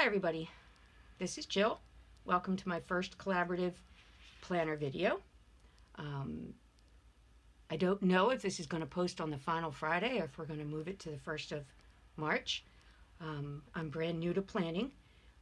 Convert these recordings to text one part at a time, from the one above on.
Hi everybody, this is Jill. Welcome to my first collaborative planner video. I don't know if this is going to post on the final Friday or if we're going to move it to the 1st of March. I'm brand new to planning.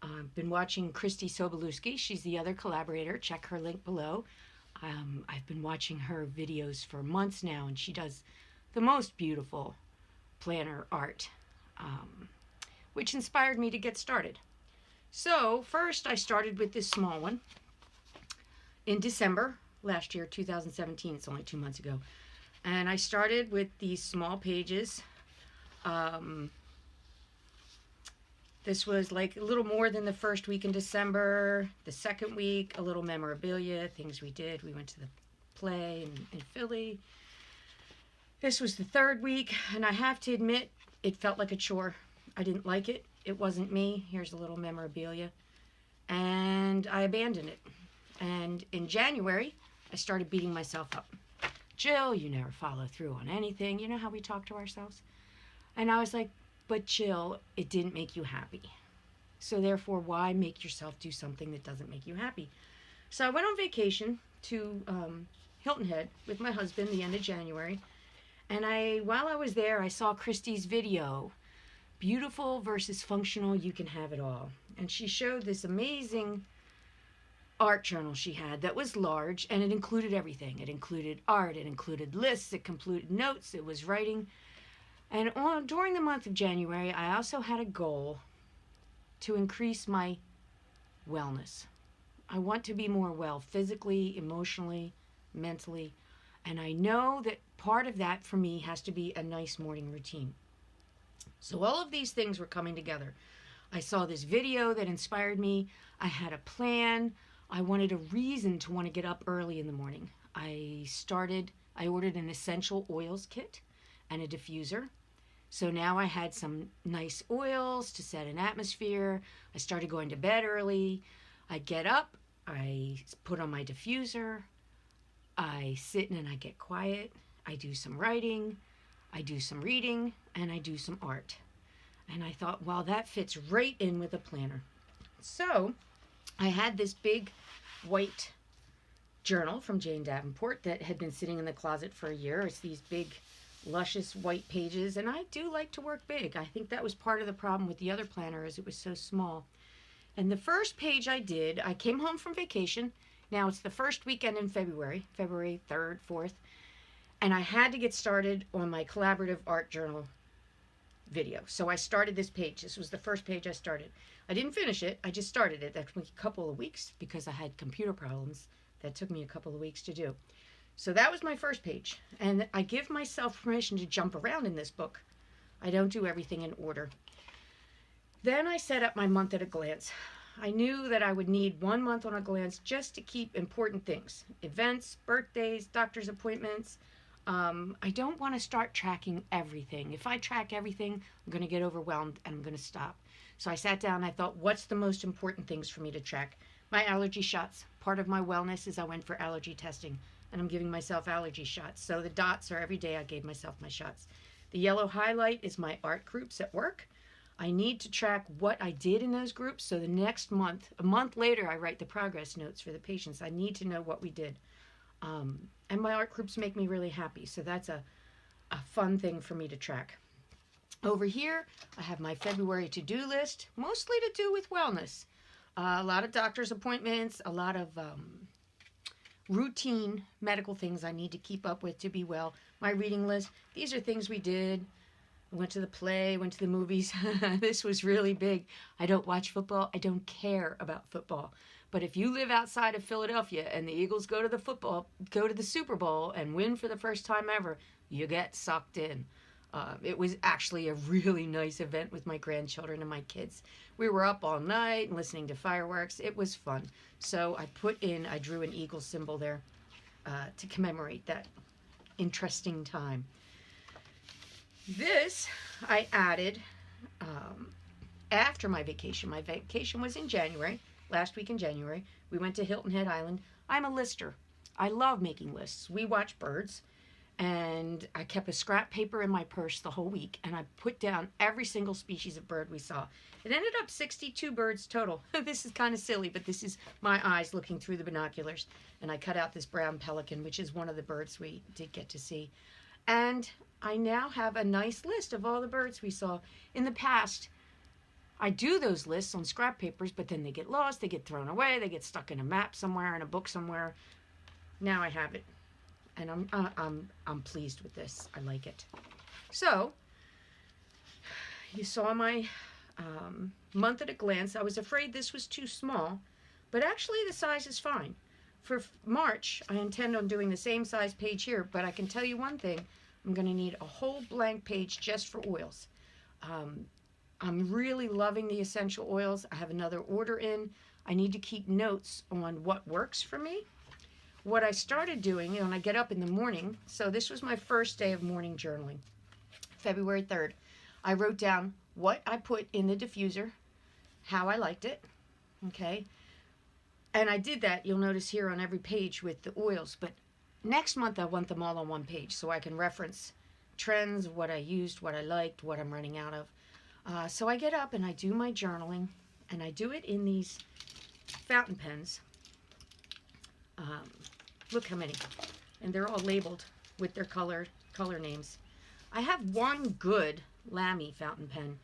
I've been watching Christy Sobolewski. She's the other collaborator. Check her link below. I've been watching her videos for months now, and she does the most beautiful planner art, which inspired me to get started. So first I started with this small one in December last year, 2017. It's only 2 months ago. And I started with these small pages. This was like a little more than the first week in December. The second week, a little memorabilia, things we did. We went to the play in Philly. This was the third week, and I have to admit, it felt like a chore. I didn't like it. It wasn't me. Here's a little memorabilia. And I abandoned it. And in January, I started beating myself up. Jill, you never follow through on anything. You know how we talk to ourselves? And I was like, but Jill, it didn't make you happy. So therefore, why make yourself do something that doesn't make you happy? So I went on vacation to Hilton Head with my husband the end of January. And while I was there, I saw Christy's video, Beautiful versus Functional, You Can Have It All. And she showed this amazing art journal she had that was large, and it included everything. It included art, it included lists, it included notes, it was writing. And during the month of January, I also had a goal to increase my wellness. I want to be more well physically, emotionally, mentally, and I know that part of that for me has to be a nice morning routine. So all of these things were coming together. I saw this video that inspired me. I had a plan. I wanted a reason to want to get up early in the morning. I ordered an essential oils kit and a diffuser. So now I had some nice oils to set an atmosphere. I started going to bed early. I get up, I put on my diffuser, I sit and I get quiet. I do some writing, I do some reading, and I do some art. And I thought, well, that fits right in with a planner. So I had this big white journal from Jane Davenport that had been sitting in the closet for a year. It's these big, luscious white pages, and I do like to work big. I think that was part of the problem with the other planner, is it was so small. And the first page I did, I came home from vacation. Now it's the first weekend in February 3rd, 4th, and I had to get started on my collaborative art journal video. So I started this page. This was the first page I started. I didn't finish it. I just started it. That took me a couple of weeks because I had computer problems. That took me a couple of weeks to do. So that was my first page. And I give myself permission to jump around in this book. I don't do everything in order. Then I set up my month at a glance. I knew that I would need 1 month on a glance just to keep important things. Events, birthdays, doctor's appointments. I don't want to start tracking everything. If I track everything, I'm going to get overwhelmed and I'm going to stop. So I sat down and I thought, what's the most important things for me to track? My allergy shots. Part of my wellness is I went for allergy testing, and I'm giving myself allergy shots. So the dots are every day I gave myself my shots. The yellow highlight is my art groups at work. I need to track what I did in those groups. So the next month, a month later, I write the progress notes for the patients. I need to know what we did. And my art groups make me really happy. So that's a fun thing for me to track. Over here, I have my February to-do list, mostly to do with wellness. A lot of doctor's appointments, a lot of routine medical things I need to keep up with to be well. My reading list, these are things we did. I went to the play, went to the movies. This was really big. I don't watch football. I don't care about football. But if you live outside of Philadelphia and the Eagles go to the Super Bowl and win for the first time ever, you get sucked in. It was actually a really nice event with my grandchildren and my kids. We were up all night and listening to fireworks. It was fun. So I drew an eagle symbol there to commemorate that interesting time. This I added after my vacation. My vacation was in January, last week in January. We went to Hilton Head Island. I'm a lister. I love making lists. We watch birds, And I kept a scrap paper in my purse the whole week, and I put down every single species of bird we saw. It ended up 62 birds total. This is kind of silly, but this is my eyes looking through the binoculars. And I cut out this brown pelican, which is one of the birds we did get to see. And I now have a nice list of all the birds we saw. In the past, I do those lists on scrap papers, but then they get lost, they get thrown away, they get stuck in a map somewhere, in a book somewhere. Now I have it. And I'm pleased with this. I like it. So, you saw my month at a glance. I was afraid this was too small, but actually the size is fine. For March, I intend on doing the same size page here, but I can tell you one thing. I'm going to need a whole blank page just for oils. I'm really loving the essential oils. I have another order in. I need to keep notes on what works for me. What I started doing when I get up in the morning, so this was my first day of morning journaling, February 3rd. I wrote down what I put in the diffuser, how I liked it, okay? And I did that, you'll notice here on every page with the oils, but next month I want them all on one page so I can reference trends, what I used, what I liked, what I'm running out of. So I get up and I do my journaling, and I do it in these fountain pens. Look how many. And they're all labeled with their color names. I have one good Lamy fountain pen.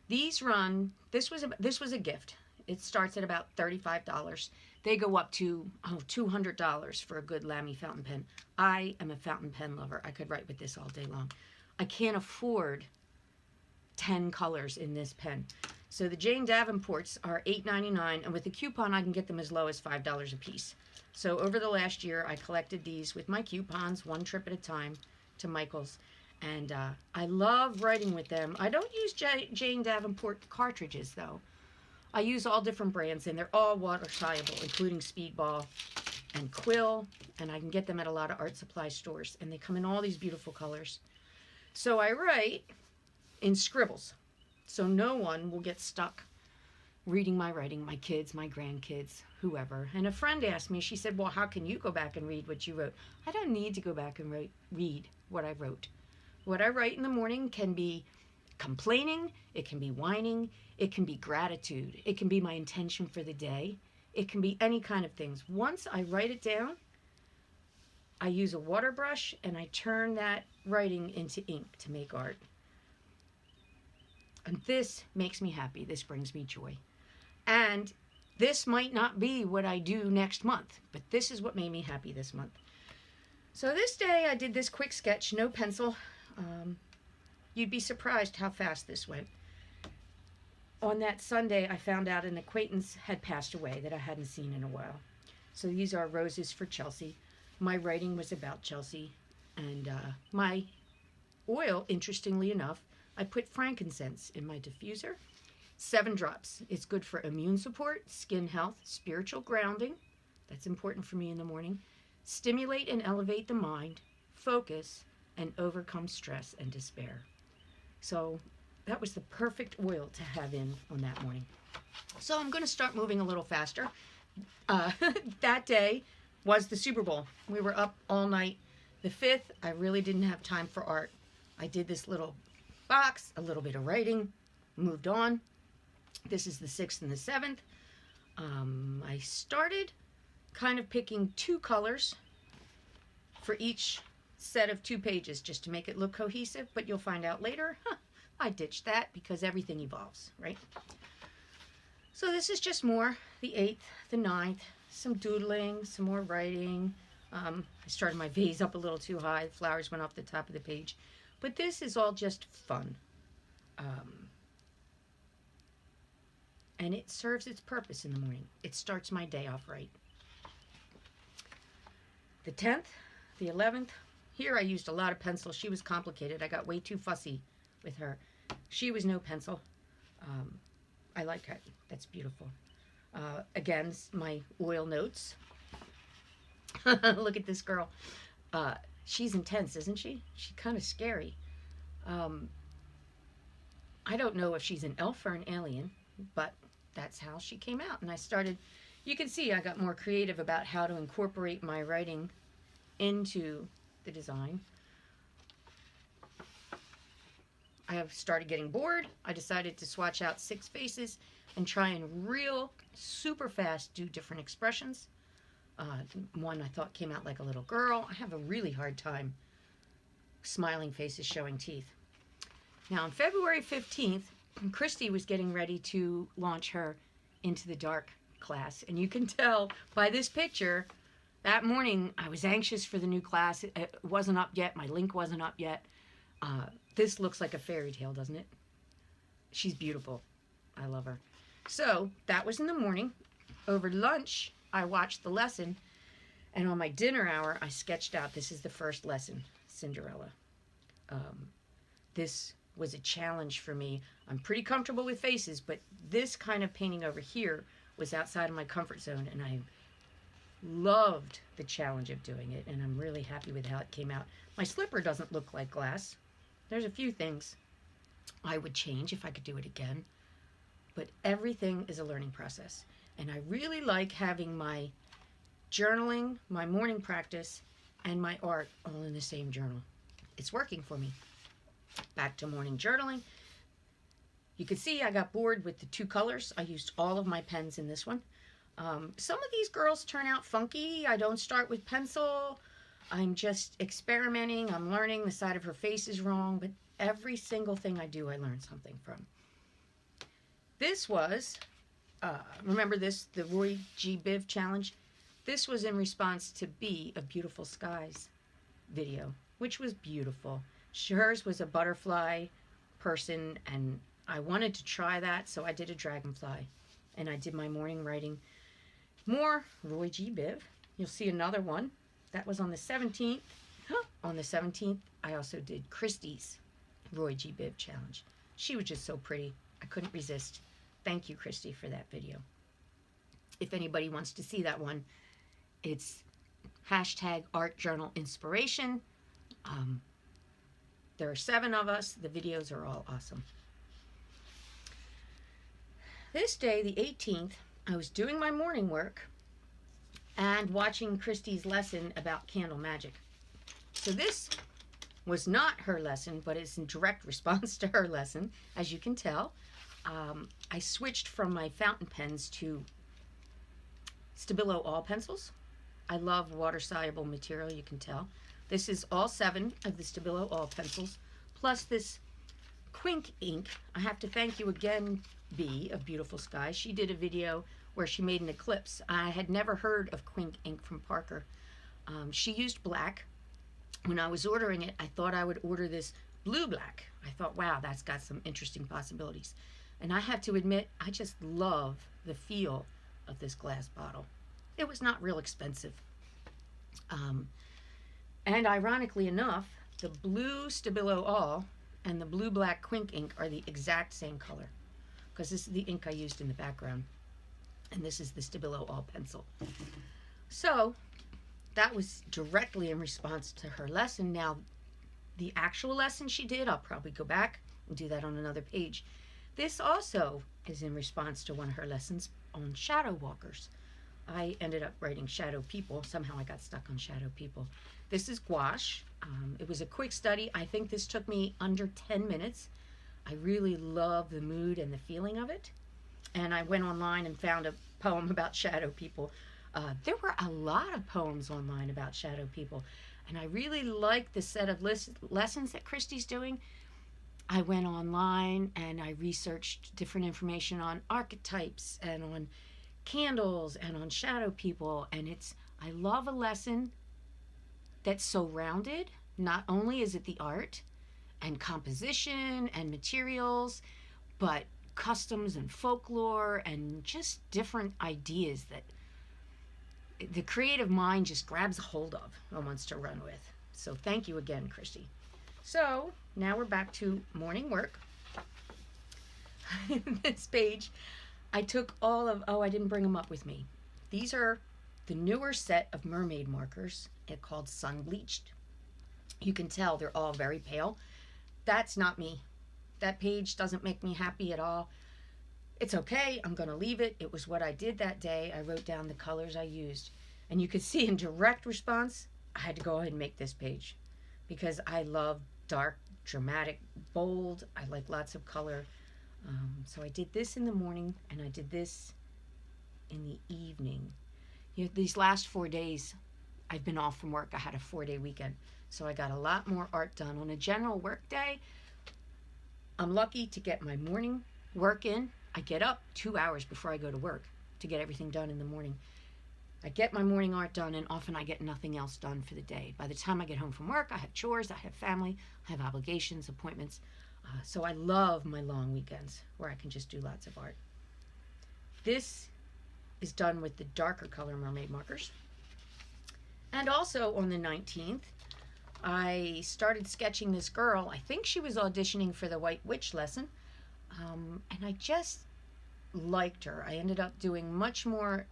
These run, this was a gift. It starts at about $35. They go up to $200 for a good Lamy fountain pen. I am a fountain pen lover. I could write with this all day long. I can't afford 10 colors in this pen. So the Jane Davenports are $8.99, and with a coupon I can get them as low as $5 a piece. So over the last year, I collected these with my coupons, one trip at a time, to Michael's. And I love writing with them. I don't use Jane Davenport cartridges, though. I use all different brands, and they're all water-soluble, including Speedball and Quill. And I can get them at a lot of art supply stores. And they come in all these beautiful colors. So I write in scribbles, so no one will get stuck reading my writing, my kids, my grandkids, whoever. And a friend asked me, she said, well, how can you go back and read what you wrote? I don't need to go back and read what I wrote. What I write in the morning can be complaining, it can be whining, it can be gratitude, it can be my intention for the day, it can be any kind of things. Once I write it down, I use a water brush and I turn that writing into ink to make art. And this makes me happy. This brings me joy. And this might not be what I do next month, but this is what made me happy this month. So this day I did this quick sketch, no pencil. You'd be surprised how fast this went. On that Sunday, I found out an acquaintance had passed away that I hadn't seen in a while. So these are roses for Chelsea. My writing was about Chelsea. And my oil, interestingly enough, I put frankincense in my diffuser. 7 drops. It's good for immune support, skin health, spiritual grounding. That's important for me in the morning. Stimulate and elevate the mind, focus, and overcome stress and despair. So that was the perfect oil to have in on that morning. So I'm going to start moving a little faster. That day was the Super Bowl. We were up all night. The 5th, I really didn't have time for art. I did this little box, a little bit of writing, moved on. This is the 6th and the 7th. I started kind of picking 2 colors for each set of 2 pages just to make it look cohesive, but you'll find out later, I ditched that because everything evolves, right? So this is just more, the 8th, the 9th, some doodling, some more writing. I started my vase up a little too high. The flowers went off the top of the page. But this is all just fun. And it serves its purpose in the morning. It starts my day off right. The 10th, the 11th, here I used a lot of pencil. She was complicated. I got way too fussy with her. She was no pencil. I like her. That's beautiful. Again, my oil notes. Look at this girl. She's intense, isn't she? She's kind of scary. I don't know if she's an elf or an alien, but that's how she came out. And I started, you can see I got more creative about how to incorporate my writing into the design. I have started getting bored. I decided to swatch out 6 faces and try and real super fast do different expressions. One I thought came out like a little girl. I have a really hard time smiling faces showing teeth. Now on February 15th, Christy was getting ready to launch her Into the Dark class. And you can tell by this picture, that morning I was anxious for the new class. It wasn't up yet. My link wasn't up yet. This looks like a fairy tale, doesn't it? She's beautiful. I love her. So that was in the morning. Over lunch, I watched the lesson. And on my dinner hour, I sketched out, this is the first lesson, Cinderella. This was a challenge for me. I'm pretty comfortable with faces, but this kind of painting over here was outside of my comfort zone, and I loved the challenge of doing it, and I'm really happy with how it came out. My slipper doesn't look like glass. There's a few things I would change if I could do it again, but everything is a learning process, and I really like having my journaling, my morning practice, and my art all in the same journal. It's working for me. Back to morning journaling. You can see I got bored with the 2 colors. I used all of my pens in this one. Some of these girls turn out funky. I don't start with pencil. I'm just experimenting. I'm learning. The side of her face is wrong, but every single thing I do, I learn something from. This was, remember this, the Roy G. Biv challenge? This was in response to B of Beautiful Skies video, which was beautiful. Hers was a butterfly person, and I wanted to try that, so I did a dragonfly. And I did my morning writing. More Roy G. Biv. You'll see another one. That was on the 17th. On the 17th, I also did Christy's Roy G. Biv challenge. She was just so pretty. I couldn't resist. Thank you, Christy, for that video. If anybody wants to see that one, it's #ArtJournalInspiration. There are 7 of us. The videos are all awesome. This day, the 18th, I was doing my morning work and watching Christy's lesson about candle magic. So this was not her lesson, but it's in direct response to her lesson, as you can tell. I switched from my fountain pens to Stabilo all pencils. I love water-soluble material, you can tell. This is all 7 of the Stabilo all pencils, plus this Quink ink. I have to thank you again, B of Beautiful Sky. She did a video where she made an eclipse. I had never heard of Quink ink from Parker. She used black. When I was ordering it, I thought I would order this blue-black. I thought, wow, that's got some interesting possibilities. And I have to admit, I just love the feel of this glass bottle. It was not real expensive. And ironically enough, the blue Stabilo all and the blue-black Quink ink are the exact same color, because this is the ink I used in the background, and this is the Stabilo all pencil. So that was directly in response to her lesson. Now, the actual lesson she did, I'll probably go back and do that on another page. This also is in response to one of her lessons on shadow walkers. I ended up writing shadow people. Somehow I got stuck on shadow people. This is gouache. It was a quick study. I think this took me under 10 minutes. I really love the mood and the feeling of it. And I went online and found a poem about shadow people. There were a lot of poems online about shadow people. And I really like the set of lessons that Christy's doing. I went online and I researched different information on archetypes and on candles and on shadow people, and I love a lesson that's so rounded. Not only is it the art and composition and materials, but customs and folklore and just different ideas that the creative mind just grabs a hold of and wants to run with. So thank you again, Christy. So now we're back to morning work. This page, I took all of, I didn't bring them up with me. These are the newer set of mermaid markers. They're called Sun Bleached. You can tell they're all very pale. That's not me. That page doesn't make me happy at all. It's okay. I'm going to leave it. It was what I did that day. I wrote down the colors I used. And you could see in direct response, I had to go ahead and make this page because I love dark, dramatic, bold. I like lots of color. So I did this in the morning and I did this in the evening. These last 4 days, I've been off from work. I had a 4-day weekend. So I got a lot more art done. On a general work day, I'm lucky to get my morning work in. I get up 2 hours before I go to work to get everything done in the morning. I get my morning art done, and often I get nothing else done for the day. By the time I get home from work, I have chores, I have family, I have obligations, appointments. So I love my long weekends where I can just do lots of art. This is done with the darker color mermaid markers. And also on the 19th, I started sketching this girl. I think she was auditioning for the White Witch lesson. And I just liked her. I ended up doing much more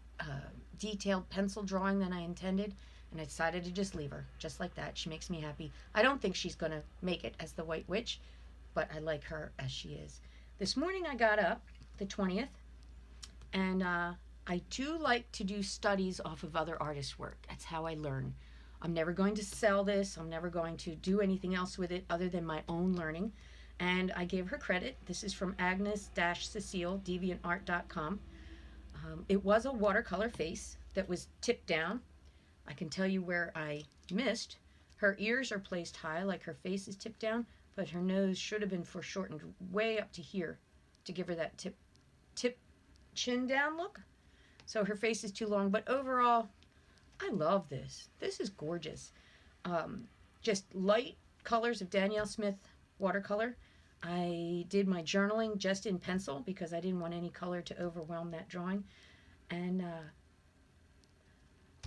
detailed pencil drawing than I intended, and I decided to just leave her just like that. She makes me happy. I don't think she's going to make it as the White Witch, but I like her as she is. This morning I got up, the 20th, and I do like to do studies off of other artists' work. That's how I learn. I'm never going to sell this. I'm never going to do anything else with it other than my own learning. And I gave her credit. This is from Agnes-Cecile, deviantart.com. It was a watercolor face that was tipped down. I can tell you where I missed. Her ears are placed high, like her face is tipped down, but her nose should have been foreshortened way up to here to give her that tip chin down look. So her face is too long, but overall, I love this. This is gorgeous. Just light colors of Danielle Smith watercolor. I did my journaling just in pencil because I didn't want any color to overwhelm that drawing. And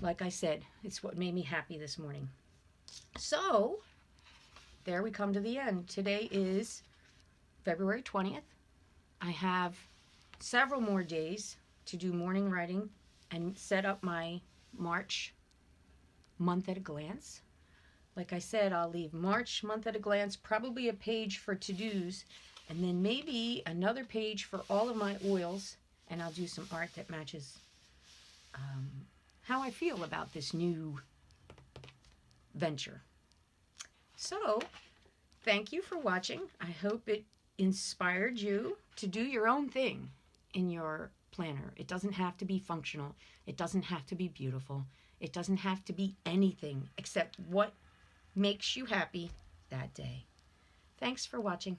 like I said, it's what made me happy this morning. So there we come to the end. Today is February 20th. I have several more days to do morning writing and set up my March month at a glance. Like I said, I'll leave March month at a glance, probably a page for to-dos, and then maybe another page for all of my oils, and I'll do some art that matches how I feel about this new venture. So, thank you for watching. I hope it inspired you to do your own thing in your planner. It doesn't have to be functional. It doesn't have to be beautiful. It doesn't have to be anything except what makes you happy that day. Thanks for watching.